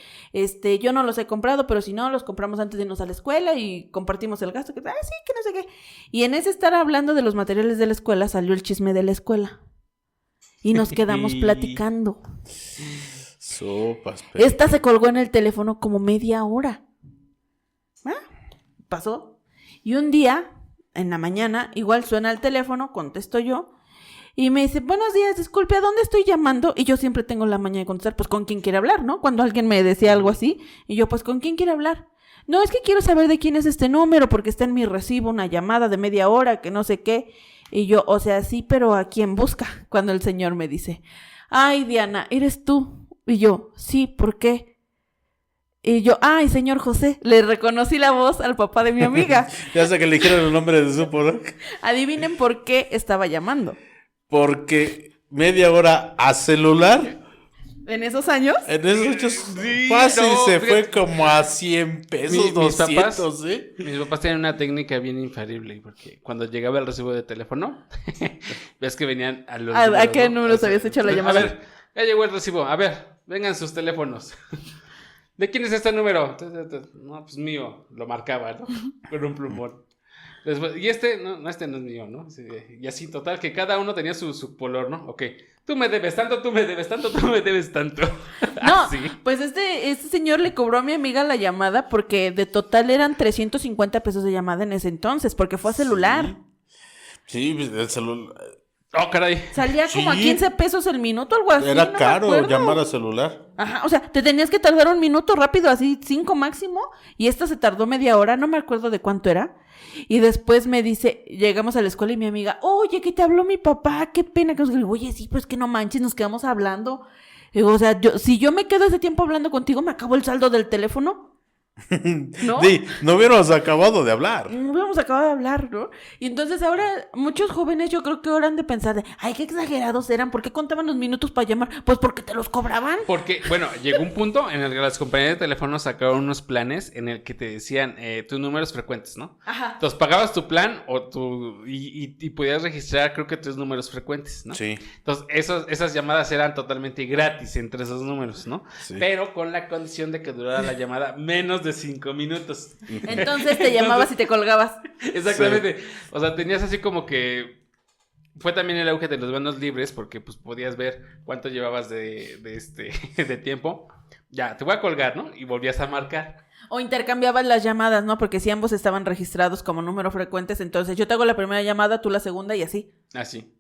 yo no los he comprado, pero si no, los compramos antes de irnos a la escuela y compartimos el gasto. Sí, que no sé qué. Y en ese estar hablando de los materiales de la escuela, salió el chisme de la escuela. Y nos quedamos platicando. Sopas, Esta se colgó en el teléfono como media hora. Pasó. Y un día, en la mañana, igual suena el teléfono, contesto yo, y me dice, buenos días, disculpe, ¿a dónde estoy llamando? Y yo siempre tengo la maña de contestar, pues, ¿con quién quiere hablar, no? Cuando alguien me decía algo así, y yo, pues, ¿con quién quiere hablar? No, es que quiero saber de quién es este número, porque está en mi recibo una llamada de media hora, que no sé qué. Y yo, o sea, sí, pero ¿a quién busca? Cuando el señor me dice, ay, Diana, ¿eres tú? Y yo, sí, ¿por qué? Y yo, ay, señor José, le reconocí la voz al papá de mi amiga. Ya sé que le dijeron el nombre de su ¿no? Adivinen por qué estaba llamando. Porque media hora a celular. ¿En esos años? En esos hechos Sí, fácil no, se fíjate. fue como a 100 pesos, Mis 200, ¿eh? Mis papás tienen una técnica bien infalible, porque cuando llegaba el recibo de teléfono, ves que venían a los ¿A números, qué ¿no? números habías hecho la llamada? A ver, ya llegó el recibo. A ver, vengan sus teléfonos. ¿De quién es este número? No, pues mío. Lo marcaba, ¿no? Con un plumón. Después, y este, no, este no es mío, ¿no? Sí, y así, total, que cada uno tenía su color, ¿no? Ok, tú me debes tanto, tú me debes tanto, tú me debes tanto. No, Así. pues este señor le cobró a mi amiga la llamada porque de total eran 350 pesos de llamada en ese entonces, porque fue a celular. Sí, pues, el celular. Oh, caray. Salía como a Sí. 15 pesos el minuto, algo así. Era no me caro acuerdo. llamar a celular. Ajá, o sea, te tenías que tardar un minuto rápido, así 5 máximo, y esta se tardó media hora, no me acuerdo de cuánto era. Y después me dice, llegamos a la escuela y mi amiga, oye, que te habló mi papá, qué pena que nos... Le digo, oye, sí, pues que no manches, nos quedamos hablando. Digo, o sea, si yo me quedo ese tiempo hablando contigo, me acabo el saldo del teléfono. ¿No? Sí, no hubiéramos acabado de hablar. No habíamos acabado de hablar, ¿no? Y entonces ahora muchos jóvenes yo creo que ahora han de pensar de, ay, qué exagerados eran, ¿por qué contaban los minutos para llamar? Pues porque te los cobraban. Porque, bueno, llegó un punto en el que las compañías de teléfono sacaron unos planes en el que te decían tus números frecuentes, ¿no? Ajá. Entonces pagabas tu plan y podías registrar, creo que 3 números frecuentes, ¿no? Sí. Entonces esas llamadas eran totalmente gratis entre esos números, ¿no? Sí. Pero con la condición de que durara la llamada menos de 5 minutos. Entonces te llamabas y te colgabas. Exactamente. O sea, tenías así como que... Fue también el auge de los manos libres porque pues podías ver cuánto llevabas de tiempo. Ya, te voy a colgar, ¿no? Y volvías a marcar. O intercambiabas las llamadas, ¿no? Porque si ambos estaban registrados como números frecuentes, entonces yo te hago la primera llamada, tú la segunda y así. Así.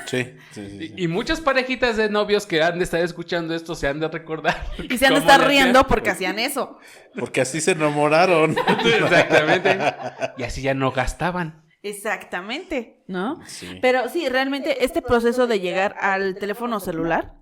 Sí, sí. Y muchas parejitas de novios que han de estar escuchando esto se han de recordar. Y se han de cómo estar le riendo hacían. porque hacían eso. Porque así se enamoraron. Exactamente. Y así ya no gastaban. Exactamente, ¿no? Sí. Pero sí, realmente este proceso de llegar al teléfono celular.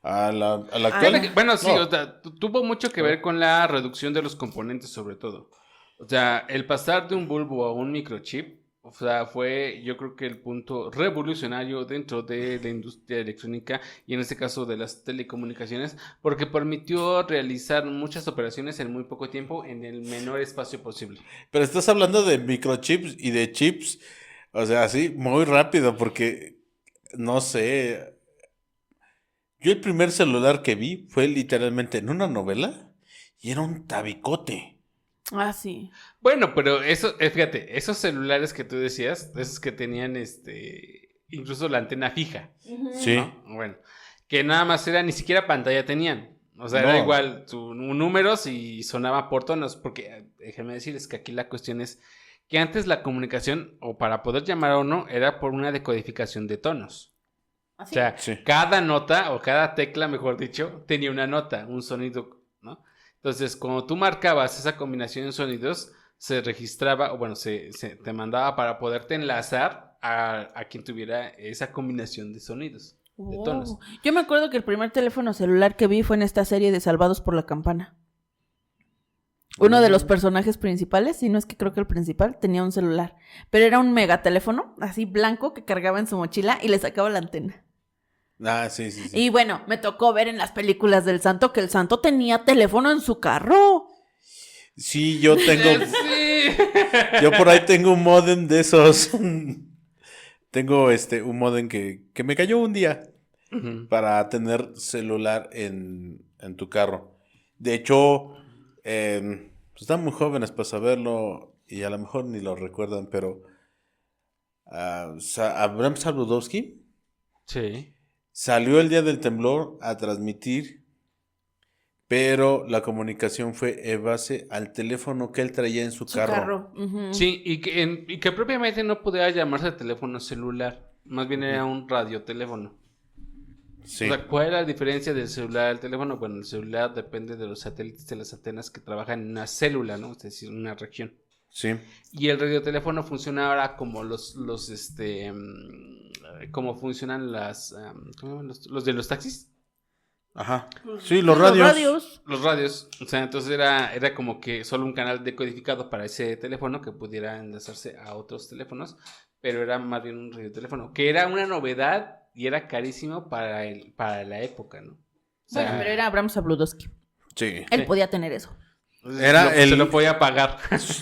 A la Ah, actual. Bueno, sí, No. o sea, tuvo mucho que ver con la reducción de los componentes, sobre todo. O sea, el pasar de un bulbo a un microchip, o sea, fue yo creo que el punto revolucionario dentro de la industria electrónica y en este caso de las telecomunicaciones, porque permitió realizar muchas operaciones en muy poco tiempo en el menor espacio posible. Pero estás hablando de microchips y de chips. O sea, así, muy rápido, porque no sé. Yo el primer celular que vi fue literalmente en una novela y era un tabicote. Ah, sí. Bueno, pero eso, fíjate, esos celulares que tú decías, esos que tenían incluso la antena fija, Sí. ¿no? Bueno, que nada más era, ni siquiera pantalla tenían. O sea, era No. igual números y sonaba por tonos, porque déjenme decirles que aquí la cuestión es que antes la comunicación, o para poder llamar a uno, era por una decodificación de tonos. O ¿Así? sea, Sí. cada nota, o cada tecla, mejor dicho, tenía una nota, un sonido, ¿no? Entonces, cuando tú marcabas esa combinación de sonidos, se registraba, o bueno, se te mandaba para poderte enlazar a quien tuviera esa combinación de sonidos, de tonos. Oh. Yo me acuerdo que el primer teléfono celular que vi fue en esta serie de Salvados por la Campana. Uno de los personajes principales, si no es que creo que el principal, tenía un celular. Pero era un megateléfono, así blanco, que cargaba en su mochila y le sacaba la antena. Ah, sí, sí, sí. Y bueno, me tocó ver en las películas del santo que el santo tenía teléfono en su carro. Sí, yo tengo. Sí. Yo por ahí tengo un modem de esos. Tengo un modem que me cayó un día Ujú. para tener celular en tu carro. De hecho, pues están muy jóvenes para saberlo y a lo mejor ni lo recuerdan, pero Abraham Saludowski Sí. salió el día del temblor a transmitir, pero la comunicación fue en base al teléfono que él traía en su Su carro. carro. Ujú. Sí, y que propiamente no podía llamarse teléfono celular, más bien era un radioteléfono. Sí, O sea, ¿cuál es la diferencia del celular al teléfono? Bueno, el celular depende de los satélites de las antenas que trabajan en una célula, ¿no? Es decir, una región. sí. Y el radioteléfono funciona ahora como como funcionan ¿cómo llaman los de los taxis. Ajá. Sí, los radios. Los radios. O sea, entonces era como que solo un canal decodificado para ese teléfono que pudiera enlazarse a otros teléfonos, pero era más bien un radioteléfono, que era una novedad y era carísimo para la época, ¿no? Bueno, pero era Abraham Sabludowski. Sí. Él podía tener eso. Se lo podía pagar.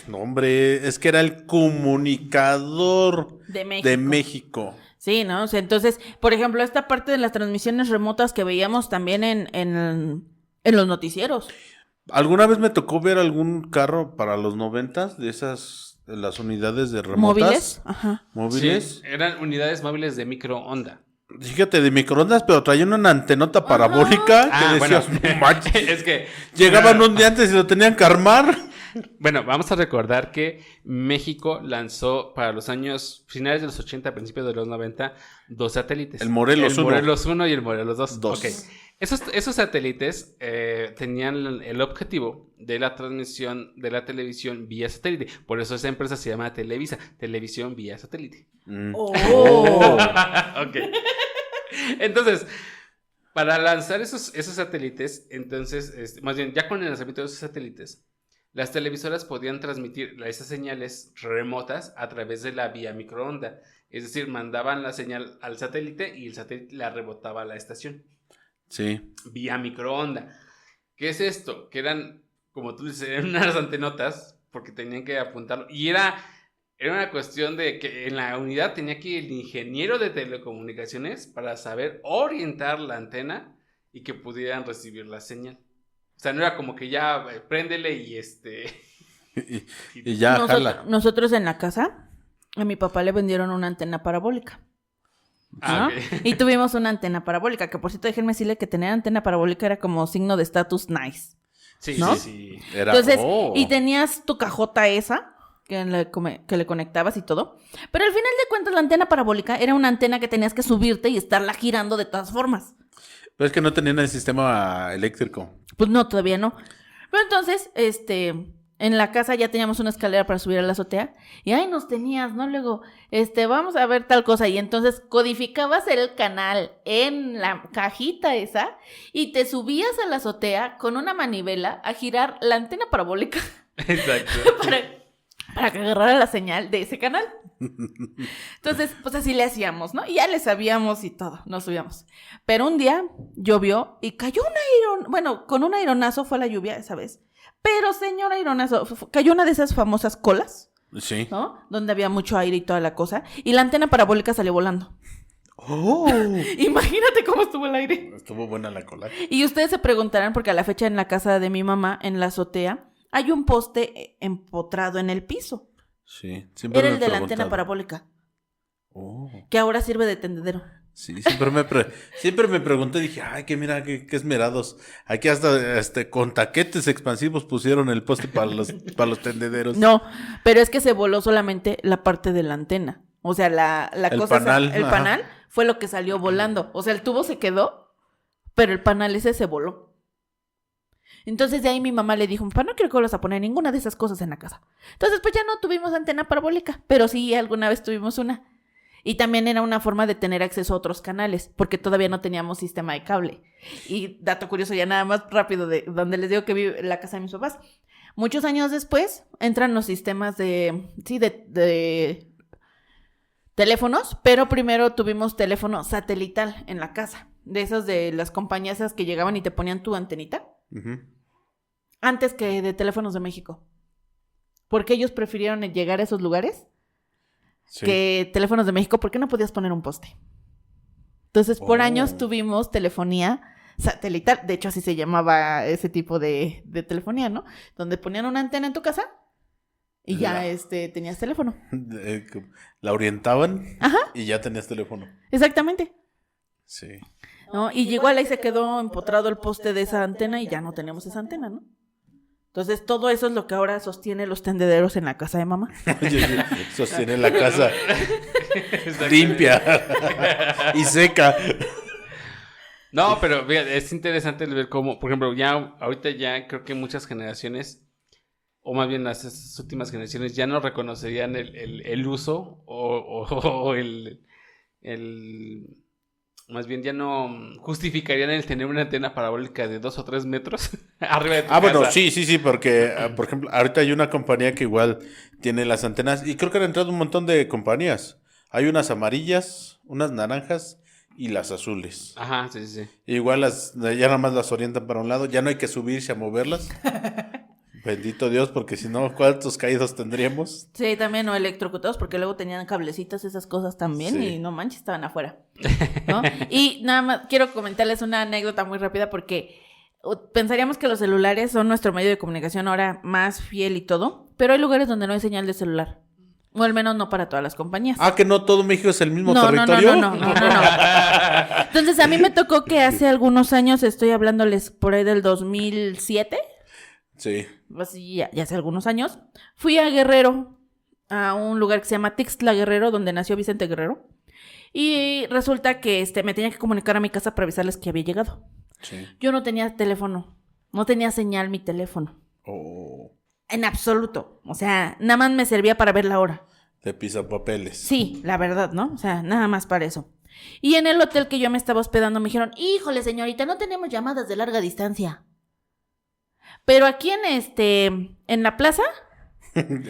No, hombre, es que era el comunicador De México. Sí, ¿no? O sea, entonces, por ejemplo, esta parte de las transmisiones remotas que veíamos también en los noticieros. ¿Alguna vez me tocó ver algún carro para los 90s de esas, de las unidades de remotas? ¿Móviles? Ajá. ¿Móviles? Sí, eran unidades móviles de microonda. Fíjate, de microondas, pero traían una antenota parabólica que decías, no manches. Es que Llegaban un día antes y lo tenían que armar. Bueno, vamos a recordar que México lanzó para los años finales de los 80, principios de los 90, 2 satélites. El Morelos 1. El Morelos 1 y el Morelos 2. Dos. Ok. Esos satélites tenían el objetivo de la transmisión de la televisión vía satélite. Por eso esa empresa se llama Televisa, Televisión vía Satélite. Oh. Ok. Entonces, para lanzar esos satélites, entonces, más bien, ya con el lanzamiento de esos satélites, las televisoras podían transmitir esas señales remotas a través de la vía microonda. Es decir, mandaban la señal al satélite y el satélite la rebotaba a la estación. Sí. Vía microonda. ¿Qué es esto? Que eran, como tú dices, eran unas antenotas, porque tenían que apuntarlo. Y era una cuestión de que en la unidad tenía que ir el ingeniero de telecomunicaciones para saber orientar la antena y que pudieran recibir la señal. O sea, no era como que ya préndele y Y ya jala. Nosotros en la casa, a mi papá le vendieron una antena parabólica. ¿No? Okay. Y tuvimos una antena parabólica, que por cierto, déjenme decirle que tener antena parabólica era como signo de estatus nice. Sí, ¿no? sí. Era, Entonces, y tenías tu cajota esa, que le conectabas y todo. Pero al final de cuentas, la antena parabólica era una antena que tenías que subirte y estarla girando de todas formas. Pero es que no tenían el sistema eléctrico. Pues no, todavía no. Pero entonces, en la casa ya teníamos una escalera para subir a la azotea. Y ahí nos tenías, ¿no? Luego, vamos a ver tal cosa. Y entonces codificabas el canal en la cajita esa y te subías a la azotea con una manivela a girar la antena parabólica. Exacto. para que agarrara la señal de ese canal. Entonces, pues así le hacíamos, ¿no? Y ya le sabíamos y todo, nos subíamos. Pero un día llovió y cayó un airón. Bueno, con un aironazo fue la lluvia esa vez. Pero, señor aironazo, cayó una de esas famosas colas, Sí. ¿no? Donde había mucho aire y toda la cosa. Y la antena parabólica salió volando. ¡Oh! Imagínate cómo estuvo el aire. Estuvo buena la cola. Y ustedes se preguntarán, porque a la fecha en la casa de mi mamá, en la azotea, hay un poste empotrado en el piso. Sí. Siempre Era me el de la he antena preguntado. parabólica, Oh. que ahora sirve de tendedero. Sí, siempre me pregunté, dije, ay, que mira, qué esmerados. Aquí hasta con taquetes expansivos pusieron el poste para los tendederos. No, pero es que se voló solamente la parte de la antena. O sea, la El cosa, panal, el ajá. panal fue lo que salió volando. O sea, el tubo se quedó, pero el panal ese se voló. Entonces de ahí mi mamá le dijo, papá, no quiero que vuelvas a poner ninguna de esas cosas en la casa. Entonces pues ya no tuvimos antena parabólica, pero sí alguna vez tuvimos una. Y también era una forma de tener acceso a otros canales, porque todavía no teníamos sistema de cable. Y dato curioso, ya nada más rápido, de donde les digo que vive la casa de mis papás. Muchos años después entran los sistemas de teléfonos, pero primero tuvimos teléfono satelital en la casa. De esos de las compañías esas que llegaban y te ponían tu antenita. Ujú. Antes que de Teléfonos de México. Porque ellos prefirieron llegar a esos lugares Sí. que Teléfonos de México, porque no podías poner un poste. Entonces, por años tuvimos telefonía satelital. De hecho, así se llamaba ese tipo de telefonía, ¿no? Donde ponían una antena en tu casa y ya tenías teléfono. La orientaban Ajá. y ya tenías teléfono. Exactamente. Sí. ¿No? Y igual ahí se quedó empotrado el poste de esa antena y ya no tenemos esa antena, ¿no? Entonces, todo eso es lo que ahora sostiene los tendederos en la casa de mamá. Sostiene la casa limpia y seca. No, pero fíjate, es interesante ver cómo, por ejemplo, ya ahorita ya creo que muchas generaciones, o más bien las últimas generaciones, ya no reconocerían el uso o más bien ya no justificarían el tener una antena parabólica de 2 o 3 metros arriba de tu casa. Bueno, sí, porque, por ejemplo, ahorita hay una compañía que igual tiene las antenas y creo que han entrado un montón de compañías. Hay unas amarillas, unas naranjas y las azules. Ajá, sí, sí. Igual ya nada más las orientan para un lado, ya no hay que subirse a moverlas. Bendito Dios, porque si no, ¿cuántos caídos tendríamos? Sí, también, o electrocutados, porque luego tenían cablecitos, esas cosas también, Sí. y no manches, estaban afuera, ¿no? Y nada más, quiero comentarles una anécdota muy rápida, porque pensaríamos que los celulares son nuestro medio de comunicación ahora más fiel y todo, pero hay lugares donde no hay señal de celular, o al menos no para todas las compañías. Ah, que no todo México es el mismo No. territorio. No. Entonces, a mí me tocó que hace algunos años, estoy hablándoles por ahí del 2007, Sí. así ya hace algunos años, fui a Guerrero, a un lugar que se llama Tixtla Guerrero, donde nació Vicente Guerrero, y resulta que me tenía que comunicar a mi casa para avisarles que había llegado. Sí. Yo no tenía teléfono, no tenía señal mi teléfono, Oh, en absoluto, o sea, nada más me servía para ver la hora. de pisapapeles. Sí, la verdad, ¿no? O sea, nada más para eso. Y en el hotel que yo me estaba hospedando me dijeron, híjole señorita, no tenemos llamadas de larga distancia. Pero aquí en la plaza,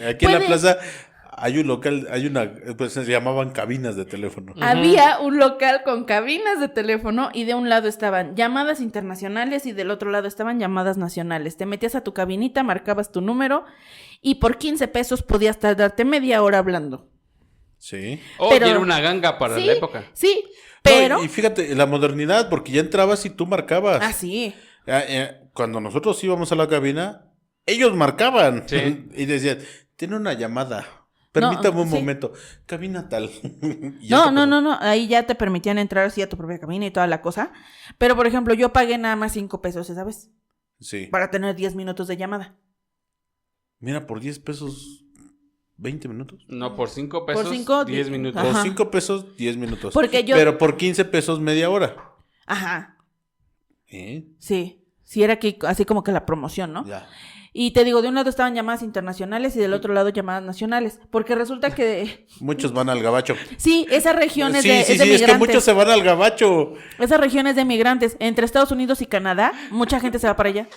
Aquí en la plaza hay un local, pues se llamaban cabinas de teléfono. Ujú. había un local con cabinas de teléfono y de un lado estaban llamadas internacionales y del otro lado estaban llamadas nacionales. Te metías a tu cabinita, marcabas tu número y por 15 pesos podías tardarte media hora hablando. Sí. Pero- Era una ganga para Sí, la época. Sí, pero... No, y fíjate, la modernidad, porque ya entrabas y tú marcabas. Ah, sí. Cuando nosotros íbamos a la cabina, ellos marcaban. Sí. Y decían, tiene una llamada. Permítame un sí. momento. Cabina tal. Y ya te pasó. No. Ahí ya te permitían entrar así a tu propia cabina y toda la cosa. Pero, por ejemplo, yo pagué nada más 5 pesos esa vez Sí. para tener 10 minutos de llamada. Mira, por 10 pesos, 20 minutos. No, por 5 pesos, Por 5, 10 minutos. Ajá. Por 5 pesos, 10 minutos. Porque yo... Pero por 15 pesos, media hora. Ajá, ¿Eh? sí. Sí, era aquí, así como que la promoción, ¿no? Ya. Y te digo, de un lado estaban llamadas internacionales y del otro lado llamadas nacionales. Porque resulta que... Muchos van al gabacho. Sí, esa región es Sí, de, sí, es de sí, es que migrantes. muchos se van al gabacho. Esa región es de migrantes. Entre Estados Unidos y Canadá, mucha gente se va para allá.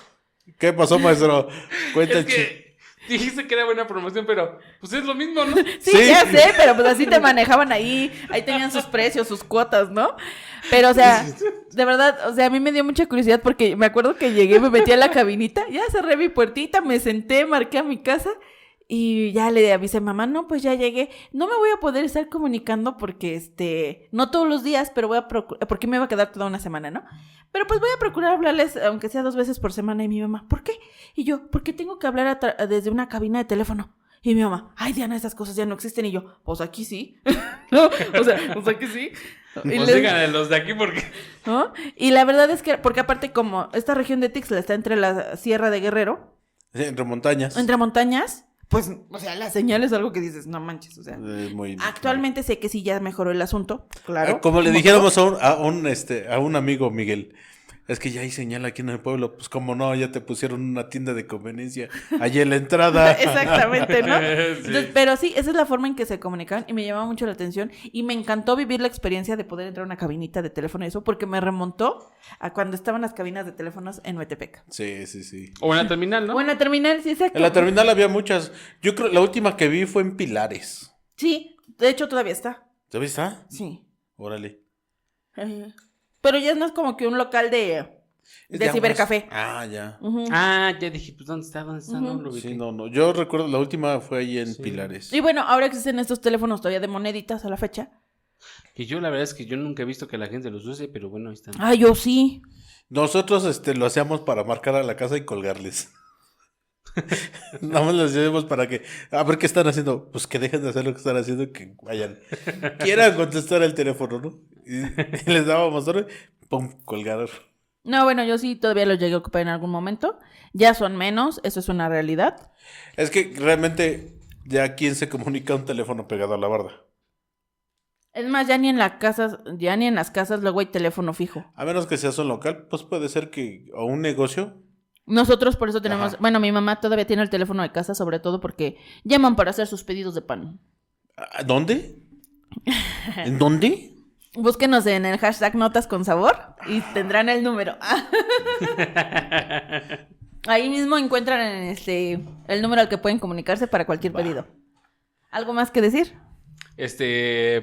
¿Qué pasó, maestro? Cuenta Es que dijiste que era buena promoción, pero pues es lo mismo, ¿no? Sí, Sí. ya sé, pero pues así te manejaban ahí tenían sus precios, sus cuotas, ¿no? Pero, o sea, de verdad, o sea, a mí me dio mucha curiosidad porque me acuerdo que llegué, me metí a la cabinita, ya cerré mi puertita, me senté, marqué a mi casa y ya le avisé a mamá, no, pues ya llegué, no me voy a poder estar comunicando porque, no todos los días, pero voy a procurar, porque me va a quedar toda una semana, ¿no? Pero pues voy a procurar hablarles, aunque sea 2 veces por semana, y mi mamá, ¿por qué? Y yo, porque tengo que hablar desde una cabina de teléfono. Y mi mamá, ay Diana, esas cosas ya no existen. Y yo, pues aquí sí. ¿No? O sea, pues aquí sí. Y Pues les- díganle los de aquí porque... ¿no? Y la verdad es que, porque aparte como esta región de Tixla está entre la Sierra de Guerrero, entre montañas. entre montañas, pues, o sea, la señal es algo que dices, no manches, o sea. Muy Actualmente sé que sí ya mejoró el asunto, claro. Como le dijéramos a un amigo, Miguel, es que ya hay señal aquí en el pueblo, pues como no, ya te pusieron una tienda de conveniencia allí en la entrada. Exactamente, ¿no? Sí. Entonces, pero sí, esa es la forma en que se comunicaban y me llamaba mucho la atención y me encantó vivir la experiencia de poder entrar a una cabinita de teléfono y eso porque me remontó a cuando estaban las cabinas de teléfonos en Huetepec. Sí, sí, sí. O en la terminal, ¿no? O en la terminal, sí, exacto. En la terminal había muchas. Yo creo la última que vi fue en Pilares. Sí, de hecho todavía está. ¿Sabes? ¿Está? Sí. Órale. Pero ya no es como que un local de Es cibercafé. Ah, ya. Ujú. Ah, ya dije, pues ¿dónde está? ¿Dónde está? Ujú. No lo ubiqué. Sí, no. Yo recuerdo la última fue ahí en Sí. Pilares. Y bueno, ahora existen estos teléfonos todavía de moneditas a la fecha. Que yo la verdad es que yo nunca he visto que la gente los use, pero bueno, ahí están. Ah, yo sí. Nosotros lo hacíamos para marcar a la casa y colgarles. Nada más lo hacíamos para que, a ver qué están haciendo. Pues que dejen de hacer lo que están haciendo y que vayan. Quieran contestar el teléfono, ¿no? Y les dábamos orden, pum, colgar. No, bueno, yo sí todavía los llegué a ocupar en algún momento. Ya son menos, eso es una realidad. Es que realmente, ya quién se comunica un teléfono pegado a la barda. Es más, ya ni en las casas luego hay teléfono fijo. A menos que seas un local, pues puede ser que, o un negocio. Nosotros por eso tenemos, Ajá. bueno, mi mamá todavía tiene el teléfono de casa, sobre todo porque llaman para hacer sus pedidos de pan. ¿A dónde? ¿En dónde? Búsquenos en el hashtag Notas con Sabor y tendrán el número. Ahí mismo encuentran el número al que pueden comunicarse para cualquier pedido. ¿Algo más que decir?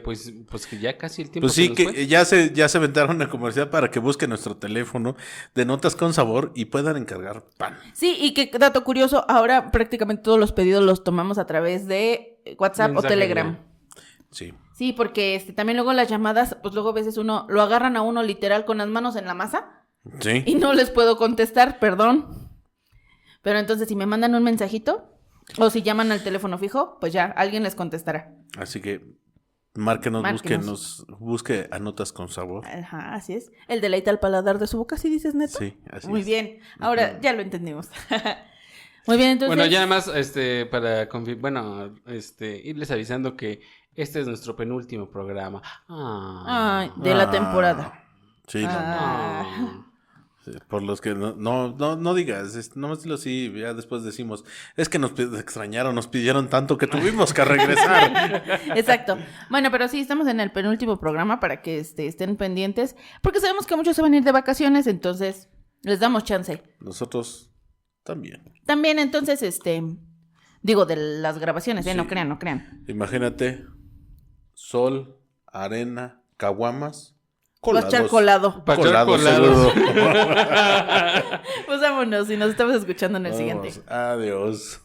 Pues que ya casi el tiempo Pues sí, se nos fue. que ya se aventaron la comercial para que busquen nuestro teléfono de Notas con Sabor y puedan encargar pan. Sí, y que dato curioso, ahora prácticamente todos los pedidos los tomamos a través de WhatsApp o Mensajería. Telegram. Sí. Sí, porque también luego las llamadas, pues luego a veces uno lo agarran a uno literal con las manos en la masa Sí. y no les puedo contestar, perdón. Pero entonces si me mandan un mensajito o si llaman al teléfono fijo, pues ya alguien les contestará. Así que márquenos, Márquenos. busque a Notas con Sabor. Ajá, así es. El deleite al paladar de su boca, ¿sí dices, Neto? Sí, así Muy es. bien, ahora ya lo entendimos. Muy bien, entonces... Bueno, ya nada más, para irles avisando que este es nuestro penúltimo programa. Ay, de la temporada. Sí, no, no. Ah. Sí, por los que no digas, nomás dilo así, ya después decimos, es que nos extrañaron, nos pidieron tanto que tuvimos que regresar. Exacto. Bueno, pero sí, estamos en el penúltimo programa para que estén pendientes, porque sabemos que muchos se van a ir de vacaciones, entonces les damos chance. Nosotros también. También, entonces, digo, de las grabaciones, Sí. no crean. Imagínate, sol, arena, caguamas, Va a echar colado. Pa' echar Colados, colados. seguro. Pues vámonos y nos estamos escuchando en el siguiente. Vamos, adiós.